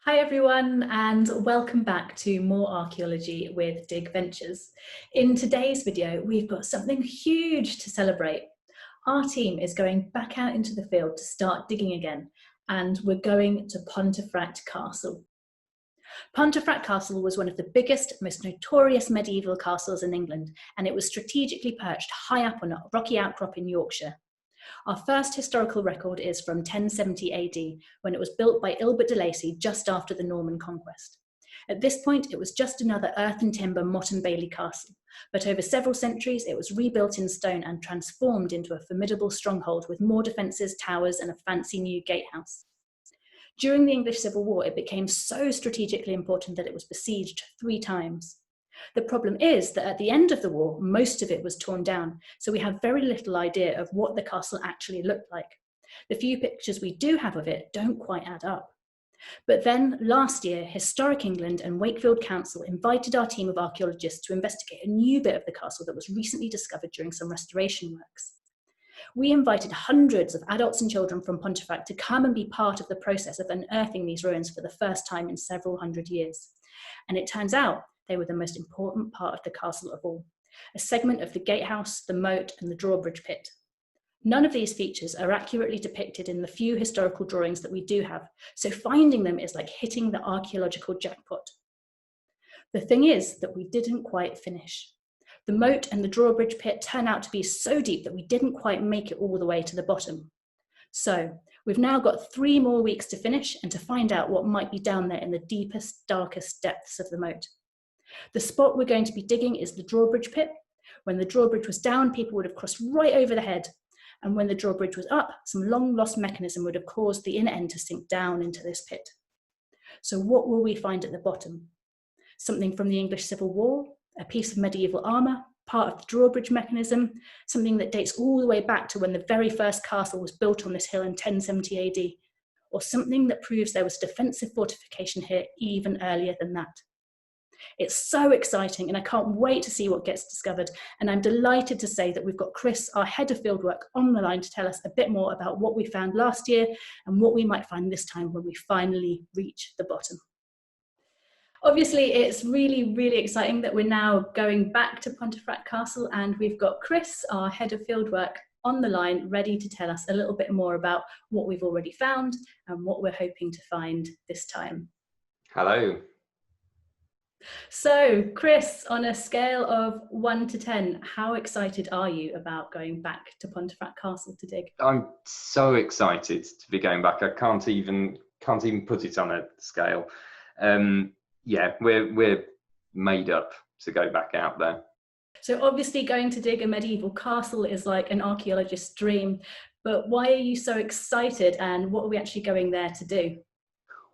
Hi everyone, and welcome back to more archaeology with DigVentures. In today's video, we've got something huge to celebrate. Our team is going back out into the field to start digging again, and we're going to Pontefract Castle. Pontefract Castle was one of the biggest, most notorious medieval castles in England, and it was strategically perched high up on a rocky outcrop in Yorkshire. Our first historical record is from 1070 AD, when it was built by Ilbert de Lacy just after the Norman conquest. At this point, it was just another earth and timber Motte and Bailey castle, but over several centuries, it was rebuilt in stone and transformed into a formidable stronghold with more defences, towers, and a fancy new gatehouse. During the English Civil War, it became so strategically important that it was besieged 3 times. The problem is that at the end of the war, most of it was torn down, so we have very little idea of what the castle actually looked like. The few pictures we do have of it don't quite add up. But then, last year, Historic England and Wakefield Council invited our team of archaeologists to investigate a new bit of the castle that was recently discovered during some restoration works. We invited hundreds of adults and children from Pontefract to come and be part of the process of unearthing these ruins for the first time in several hundred years. And it turns out they were the most important part of the castle of all, a segment of the gatehouse, the moat, and the drawbridge pit. None of these features are accurately depicted in the few historical drawings that we do have, so finding them is like hitting the archaeological jackpot. The thing is that we didn't quite finish. The moat and the drawbridge pit turn out to be so deep that we didn't quite make it all the way to the bottom. So we've now got 3 more weeks to finish and to find out what might be down there in the deepest, darkest depths of the moat. The spot we're going to be digging is the drawbridge pit. When the drawbridge was down, people would have crossed right over the head. And when the drawbridge was up, some long lost mechanism would have caused the inner end to sink down into this pit. So what will we find at the bottom? Something from the English Civil War, a piece of medieval armour, part of the drawbridge mechanism, something that dates all the way back to when the very first castle was built on this hill in 1070 AD, or something that proves there was defensive fortification here even earlier than that. It's so exciting and I can't wait to see what gets discovered, and I'm delighted to say that we've got Chris, our Head of Fieldwork, on the line to tell us a bit more about what we found last year and what we might find this time when we finally reach the bottom. Obviously, it's really, really exciting that we're now going back to Pontefract Castle, and we've got Chris, our Head of Fieldwork, on the line, ready to tell us a little bit more about what we've already found and what we're hoping to find this time. Hello. So, Chris, on a scale of 1 to 10, how excited are you about going back to Pontefract Castle to dig? I'm so excited to be going back. I can't even put it on a scale. Yeah, we're made up to go back out there. So obviously going to dig a medieval castle is like an archaeologist's dream, but why are you so excited and what are we actually going there to do?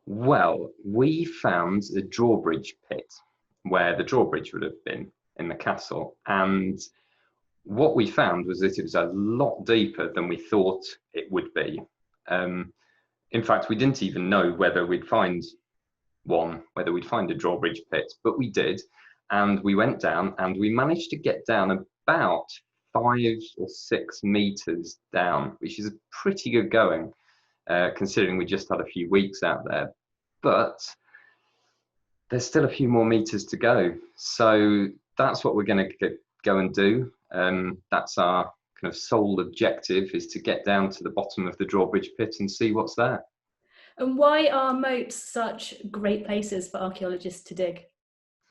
Well, we found a drawbridge pit where the drawbridge would have been in the castle, and what we found was that it was a lot deeper than we thought it would be. In fact, we didn't even know whether we'd find a drawbridge pit, but we did, and we went down and we managed to get down about 5 or 6 meters down, which is pretty good going, considering we just had a few weeks out there. But there's still a few more meters to go, so that's what we're going to go and do. That's our kind of sole objective, is to get down to the bottom of the drawbridge pit and see what's there. And why are moats such great places for archaeologists to dig?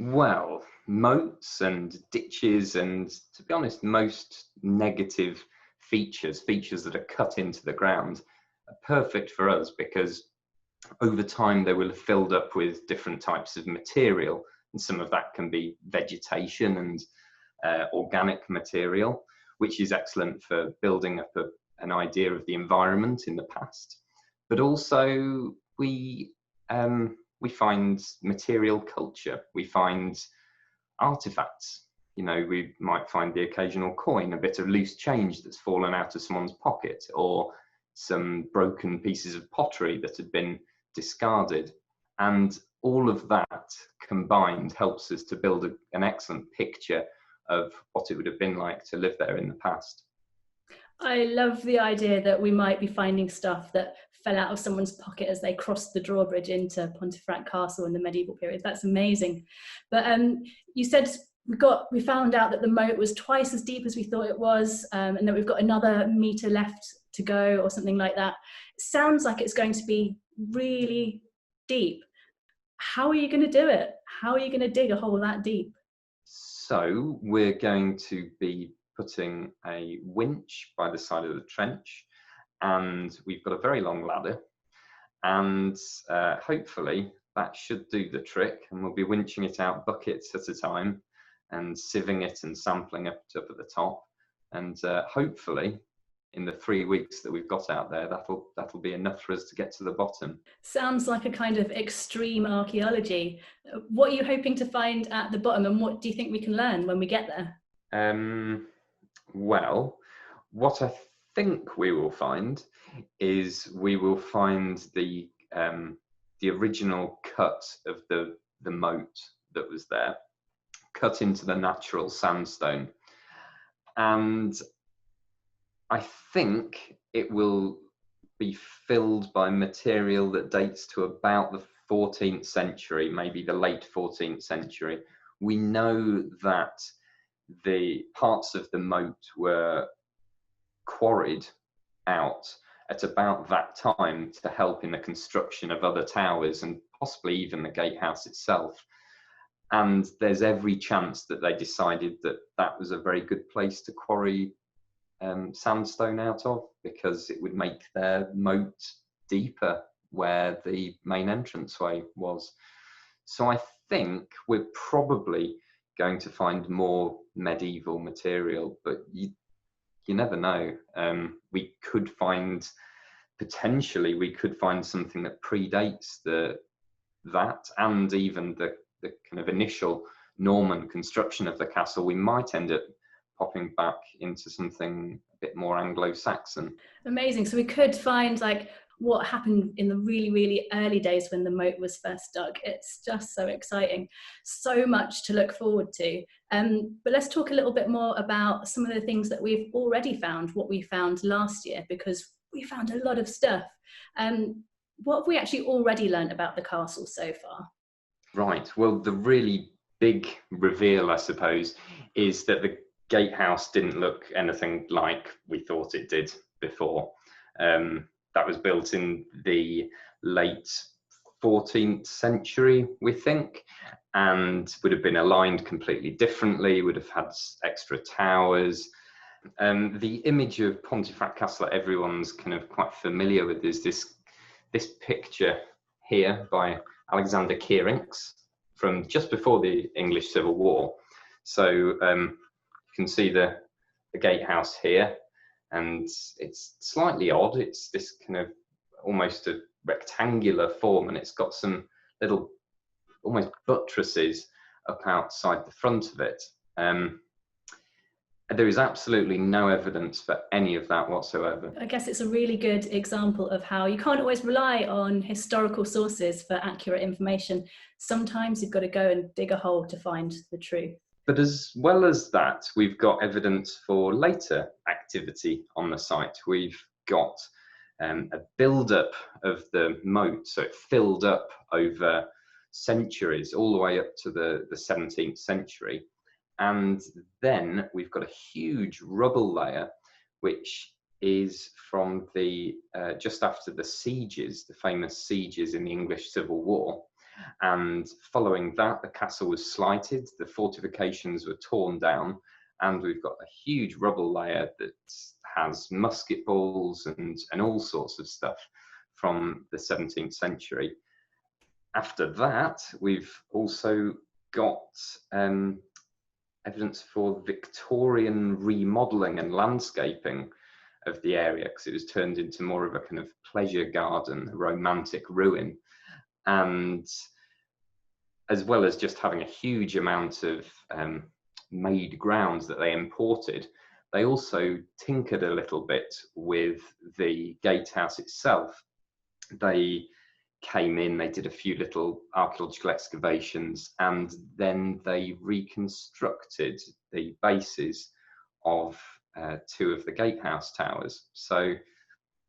Well, moats and ditches and, to be honest, most negative features that are cut into the ground are perfect for us, because over time they will have filled up with different types of material, and some of that can be vegetation and organic material, which is excellent for building up an idea of the environment in the past. But also we find material culture, we find artifacts. You know, we might find the occasional coin, a bit of loose change that's fallen out of someone's pocket, or some broken pieces of pottery that had been discarded. And all of that combined helps us to build an excellent picture of what it would have been like to live there in the past. I love the idea that we might be finding stuff that fell out of someone's pocket as they crossed the drawbridge into Pontefract Castle in the medieval period. That's amazing. But you said we found out that the moat was twice as deep as we thought it was, and that we've got another metre left to go or something like that. It sounds like it's going to be really deep. How are you going to do it? How are you going to dig a hole that deep? So we're going to be putting a winch by the side of the trench, and we've got a very long ladder, and hopefully that should do the trick, and we'll be winching it out buckets at a time and sieving it and sampling it up at the top, and hopefully in the 3 weeks that we've got out there, that'll be enough for us to get to the bottom. Sounds like a kind of extreme archaeology. What are you hoping to find at the bottom, and what do you think we can learn when we get there? Well, what I think we will find is we will find the original cut of the moat that was there, cut into the natural sandstone, and I think it will be filled by material that dates to about the 14th century, maybe the late 14th century. We know that the parts of the moat were quarried out at about that time to help in the construction of other towers and possibly even the gatehouse itself. And there's every chance that they decided that that was a very good place to quarry sandstone out of, because it would make their moat deeper where the main entranceway was. So I think we're probably going to find more medieval material, but you never know. We could find, potentially we could find something that predates that and even the kind of initial Norman construction of the castle. We might end up popping back into something a bit more Anglo-Saxon. Amazing. So we could find like what happened in the really, really early days when the moat was first dug. It's just so exciting. So much to look forward to. But let's talk a little bit more about some of the things that we've already found, what we found last year, because we found a lot of stuff. What have we actually already learned about the castle so far? Right. Well, the really big reveal, I suppose, is that the gatehouse didn't look anything like we thought it did before. That was built in the late 14th century, we think, and would have been aligned completely differently, would have had extra towers. The image of Pontefract Castle that everyone's kind of quite familiar with is this picture here by Alexander Kierinx from just before the English Civil War. So you can see the gatehouse here, and it's slightly odd. It's this kind of almost a rectangular form, and it's got some little almost buttresses up outside the front of it. There is absolutely no evidence for any of that whatsoever. I guess it's a really good example of how you can't always rely on historical sources for accurate information. Sometimes you've got to go and dig a hole to find the truth. But as well as that, we've got evidence for later activity on the site. We've got a build-up of the moat, so it filled up over centuries, all the way up to the 17th century. And then we've got a huge rubble layer, which is from the just after the sieges, the famous sieges in the English Civil War. And following that, the castle was slighted, the fortifications were torn down, and we've got a huge rubble layer that has musket balls and all sorts of stuff from the 17th century. After that, we've also got evidence for Victorian remodelling and landscaping of the area, because it was turned into more of a kind of pleasure garden, a romantic ruin. And as well as just having a huge amount of made grounds that they imported, they also tinkered a little bit with the gatehouse itself. They came in, they did a few little archaeological excavations, and then they reconstructed the bases of two of the gatehouse towers. So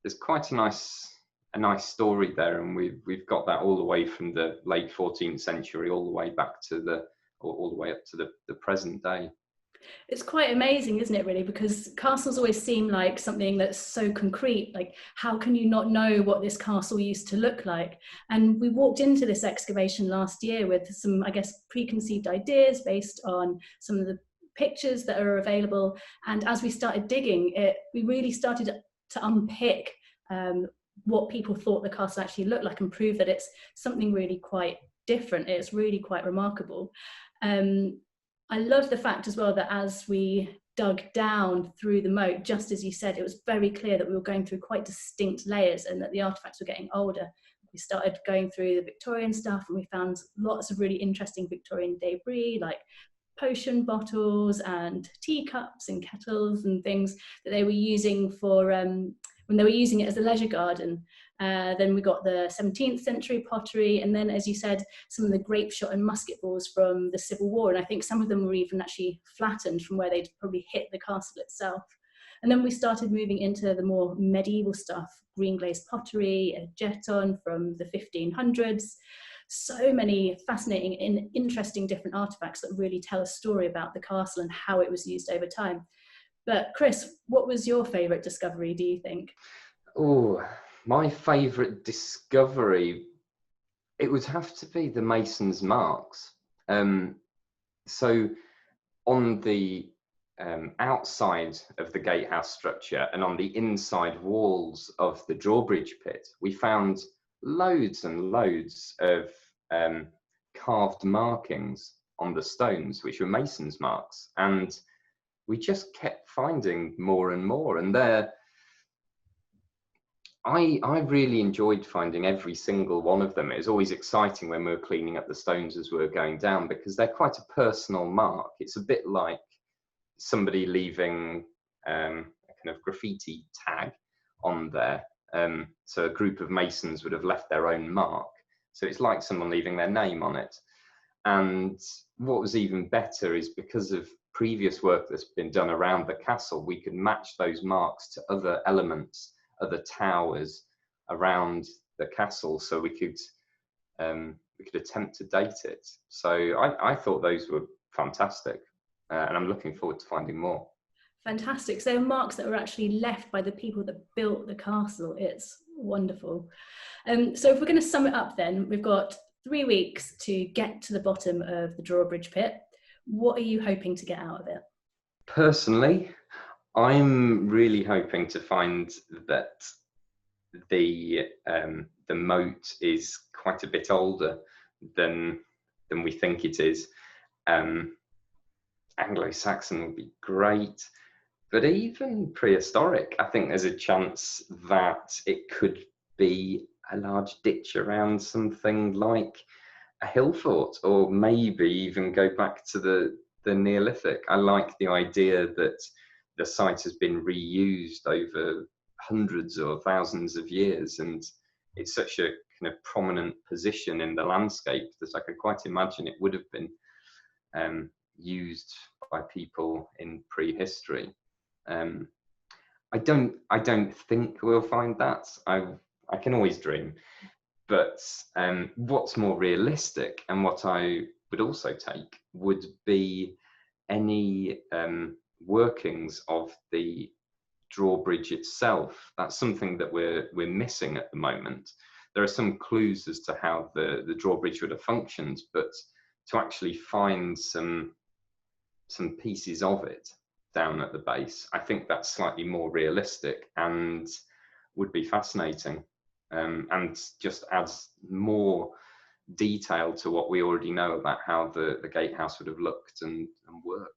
there's quite a nice a nice story there, and we've got that all the way from the late 14th century all the way back to all the way up to the present day. It's quite amazing, isn't it, really? Because castles always seem like something that's so concrete. Like, how can you not know what this castle used to look like? And we walked into this excavation last year with some, I guess, preconceived ideas based on some of the pictures that are available. And as we started digging, we really started to unpick what people thought the castle actually looked like and prove that it's something really quite different. It's really quite remarkable. I love the fact as well that as we dug down through the moat, just as you said, it was very clear that we were going through quite distinct layers and that the artifacts were getting older. We started going through the Victorian stuff and we found lots of really interesting Victorian debris, like potion bottles and teacups and kettles and things that they were using for when they were using it as a leisure garden. Then we got the 17th century pottery, and then, as you said, some of the grape shot and musket balls from the Civil War, and I think some of them were even actually flattened from where they'd probably hit the castle itself. And then we started moving into the more medieval stuff, green glazed pottery, a jeton from the 1500s. So many fascinating and interesting different artifacts that really tell a story about the castle and how it was used over time. But Chris, what was your favourite discovery, do you think? Oh, my favourite discovery, it would have to be the mason's marks. So on the outside of the gatehouse structure and on the inside walls of the drawbridge pit, we found loads and loads of carved markings on the stones, which were mason's marks. And we just kept finding more and more. And I really enjoyed finding every single one of them. It was always exciting when we were cleaning up the stones as we were going down, because they're quite a personal mark. It's a bit like somebody leaving a kind of graffiti tag on there. So a group of masons would have left their own mark. So it's like someone leaving their name on it. And what was even better is, because of previous work that's been done around the castle, we could match those marks to other elements, other towers around the castle, so we could attempt to date it. So I thought those were fantastic, and I'm looking forward to finding more. Fantastic. So marks that were actually left by the people that built the castle. It's wonderful. So if we're going to sum it up then, we've got 3 weeks to get to the bottom of the drawbridge pit. What are you hoping to get out of it? Personally, I'm really hoping to find that the moat is quite a bit older than we think it is. Anglo-Saxon would be great, but even prehistoric, I think there's a chance that it could be a large ditch around something like a hill fort, or maybe even go back to the Neolithic. I like the idea that the site has been reused over hundreds or thousands of years, and it's such a kind of prominent position in the landscape that I could quite imagine it would have been used by people in prehistory. I don't think we'll find that. I can always dream, but what's more realistic, and what I would also take, would be any workings of the drawbridge itself. That's something that we're missing at the moment. There are some clues as to how the drawbridge would have functioned, but to actually find some pieces of it down at the base, I think that's slightly more realistic and would be fascinating, and just adds more detail to what we already know about how the gatehouse would have looked and worked.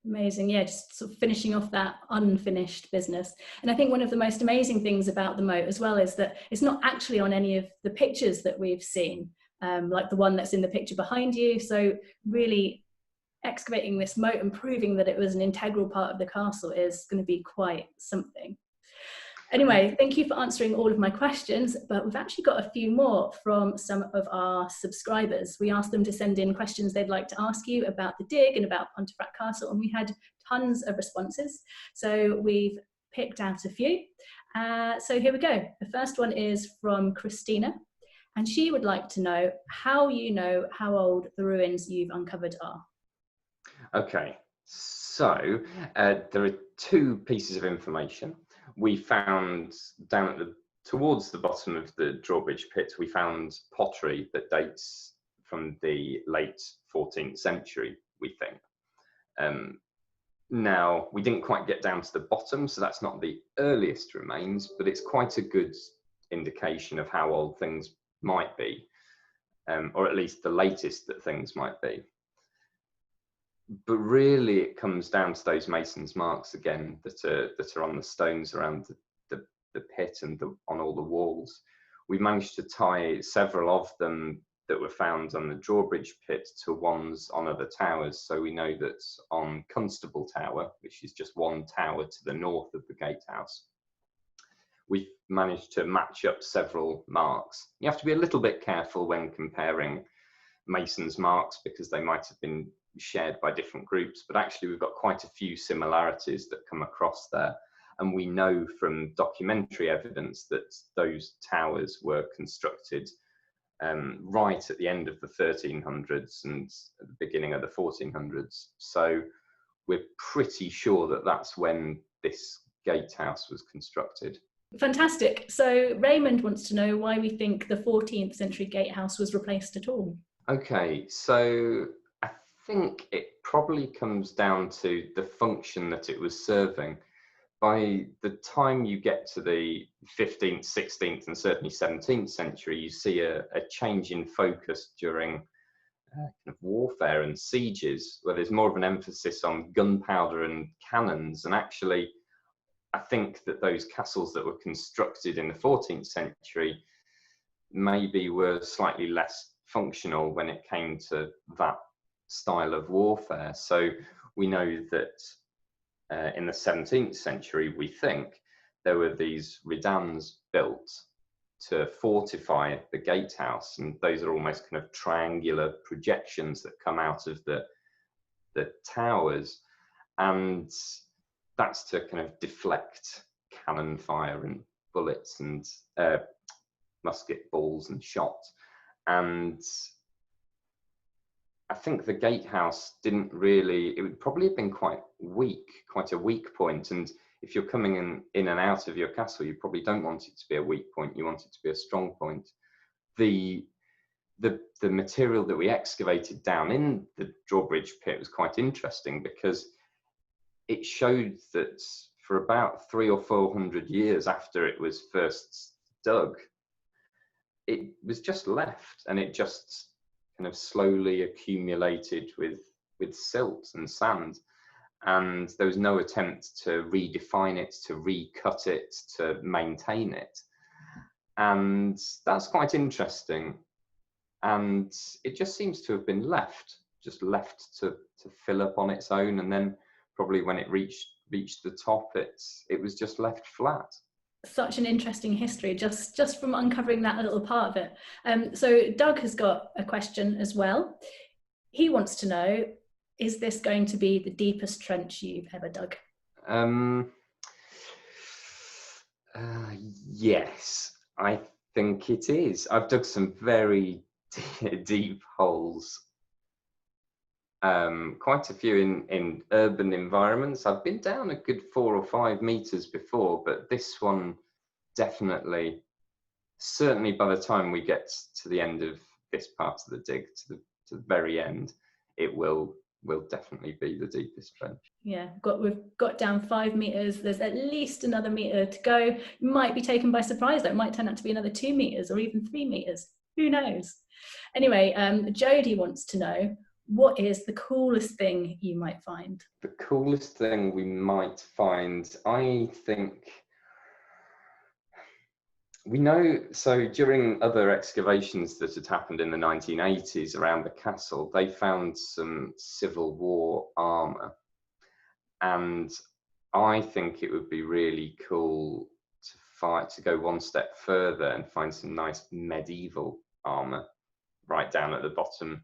Amazing. Yeah, just sort of finishing off that unfinished business. And I think one of the most amazing things about the moat as well is that it's not actually on any of the pictures that we've seen, like the one that's in the picture behind you. So really excavating this moat and proving that it was an integral part of the castle is going to be quite something. Anyway, thank you for answering all of my questions, but we've actually got a few more from some of our subscribers. We asked them to send in questions they'd like to ask you about the dig and about Pontefract Castle, and we had tons of responses. So we've picked out a few, So here we go. The first one is from Christina, and she would like to know how you know how old the ruins you've uncovered are. Okay, so there are two pieces of information. We found down at towards the bottom of the drawbridge pit, we found pottery that dates from the late 14th century, we think. Now, we didn't quite get down to the bottom, so that's not the earliest remains, but it's quite a good indication of how old things might be, or at least the latest that things might be. But really, it comes down to those mason's marks again that are on the stones around the pit and on all the walls. We managed to tie several of them that were found on the drawbridge pit to ones on other towers. So we know that on Constable Tower, which is just one tower to the north of the gatehouse, we've managed to match up several marks. You have to be a little bit careful when comparing mason's marks because they might have been shared by different groups, but actually we've got quite a few similarities that come across there. And we know from documentary evidence that those towers were constructed right at the end of the 1300s and at the beginning of the 1400s. So we're pretty sure that that's when this gatehouse was constructed. Fantastic. So Raymond wants to know why we think the 14th century gatehouse was replaced at all. Okay, so I think it probably comes down to the function that it was serving. By the time you get to the 15th, 16th, and certainly 17th century, you see a change in focus during kind of warfare and sieges, where there's more of an emphasis on gunpowder and cannons. And actually, I think that those castles that were constructed in the 14th century maybe were slightly less functional when it came to that style of warfare. So we know that in the 17th century, we think, there were these redans built to fortify the gatehouse, and those are almost kind of triangular projections that come out of the towers, and that's to kind of deflect cannon fire and bullets and musket balls and shot. And I think the gatehouse didn't really, it would probably have been quite a weak point. And if you're coming in and out of your castle, you probably don't want it to be a weak point. You want it to be a strong point. The material that we excavated down in the drawbridge pit was quite interesting because it showed that for about 300 or 400 years after it was first dug, it was just left, and it just kind of slowly accumulated with silt and sand, and there was no attempt to redefine it, to recut it, to maintain it. And that's quite interesting, and it just seems to have been left to fill up on its own, and then probably when it reached the top, it was just left flat. Such an interesting history just from uncovering that little part of it. So Doug has got a question as well. He wants to know, is this going to be the deepest trench you've ever dug? Yes, I think it is. I've dug some very deep holes, quite a few in urban environments. I've been down a good 4 or 5 meters before, but this one definitely, certainly by the time we get to the end of this part of the dig, to the very end, it will definitely be the deepest trench. Yeah, we've got down 5 meters. There's at least another meter to go. You might be taken by surprise though. It might turn out to be another 2 meters or even 3 meters. Who knows? Anyway, Jodie wants to know, what is the coolest thing you might find? The coolest thing we might find, I think, we know, so during other excavations that had happened in the 1980s around the castle, they found some Civil War armour. And I think it would be really cool to go one step further and find some nice medieval armour right down at the bottom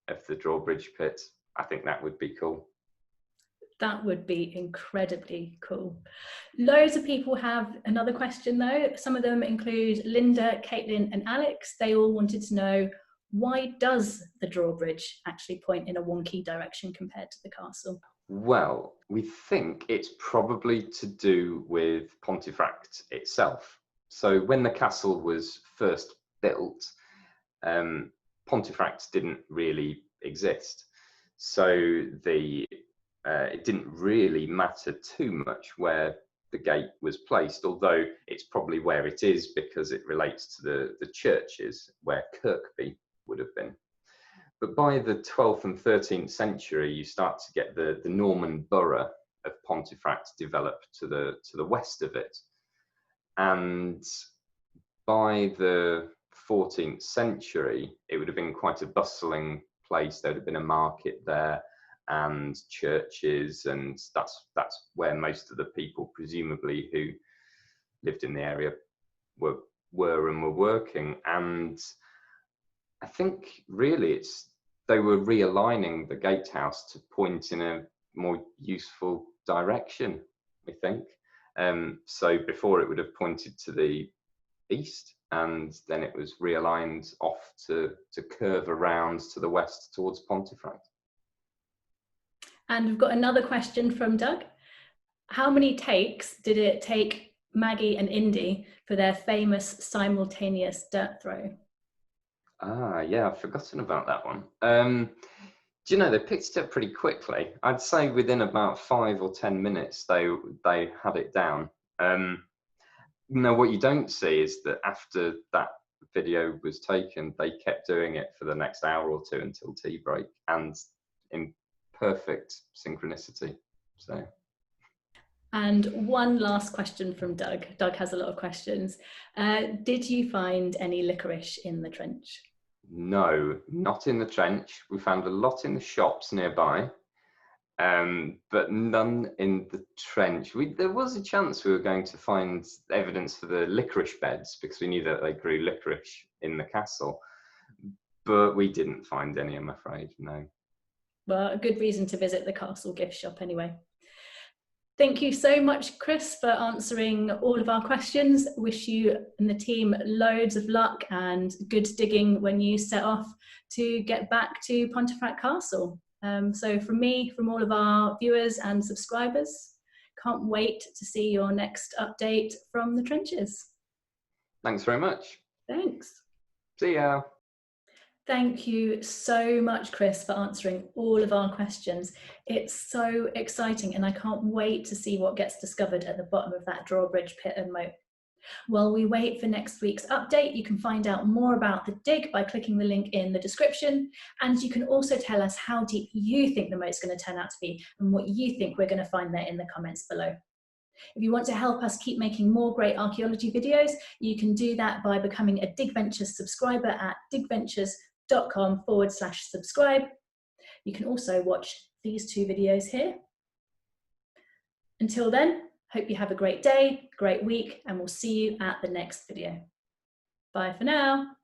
of the drawbridge pit. I think that would be cool. That would be incredibly cool. Loads of people have another question though. Some of them include Linda, Caitlin and Alex. They all wanted to know, why does the drawbridge actually point in a wonky direction compared to the castle? Well, we think it's probably to do with Pontefract itself. So when the castle was first built, Pontefract didn't really exist. So it didn't really matter too much where the gate was placed, although it's probably where it is because it relates to the churches where Kirkby would have been. But by the 12th and 13th century, you start to get the Norman borough of Pontefract develop to the west of it. And by the 14th century, it would have been quite a bustling place. There would have been a market there and churches, and that's where most of the people, presumably, who lived in the area were working. And I think really they were realigning the gatehouse to point in a more useful direction, we think. So before it would have pointed to the east, and then it was realigned off to curve around to the west towards Pontefract. And we've got another question from Doug. How many takes did it take Maggie and Indy for their famous simultaneous dirt throw? Ah, yeah, I've forgotten about that one. Do you know, they picked it up pretty quickly. I'd say within about 5 or 10 minutes, they had it down. No, what you don't see is that after that video was taken, they kept doing it for the next hour or two until tea break, and in perfect synchronicity. So. And one last question from Doug. Doug has a lot of questions. Did you find any licorice in the trench? No, not in the trench. We found a lot in the shops nearby, but none in the trench. There was a chance we were going to find evidence for the licorice beds because we knew that they grew licorice in the castle, but we didn't find any, I'm afraid, no. Well, a good reason to visit the castle gift shop anyway. Thank you so much, Chris, for answering all of our questions. Wish you and the team loads of luck and good digging when you set off to get back to Pontefract Castle. So from me, from all of our viewers and subscribers, can't wait to see your next update from the trenches. Thanks very much. Thanks. See ya. Thank you so much, Chris, for answering all of our questions. It's so exciting and I can't wait to see what gets discovered at the bottom of that drawbridge pit and moat. While we wait for next week's update, you can find out more about the dig by clicking the link in the description, and you can also tell us how deep you think the moat's going to turn out to be and what you think we're going to find there in the comments below. If you want to help us keep making more great archaeology videos, you can do that by becoming a DigVentures subscriber at digventures.com/subscribe. You can also watch these 2 videos here. Until then, hope you have a great day, great week, and we'll see you at the next video. Bye for now.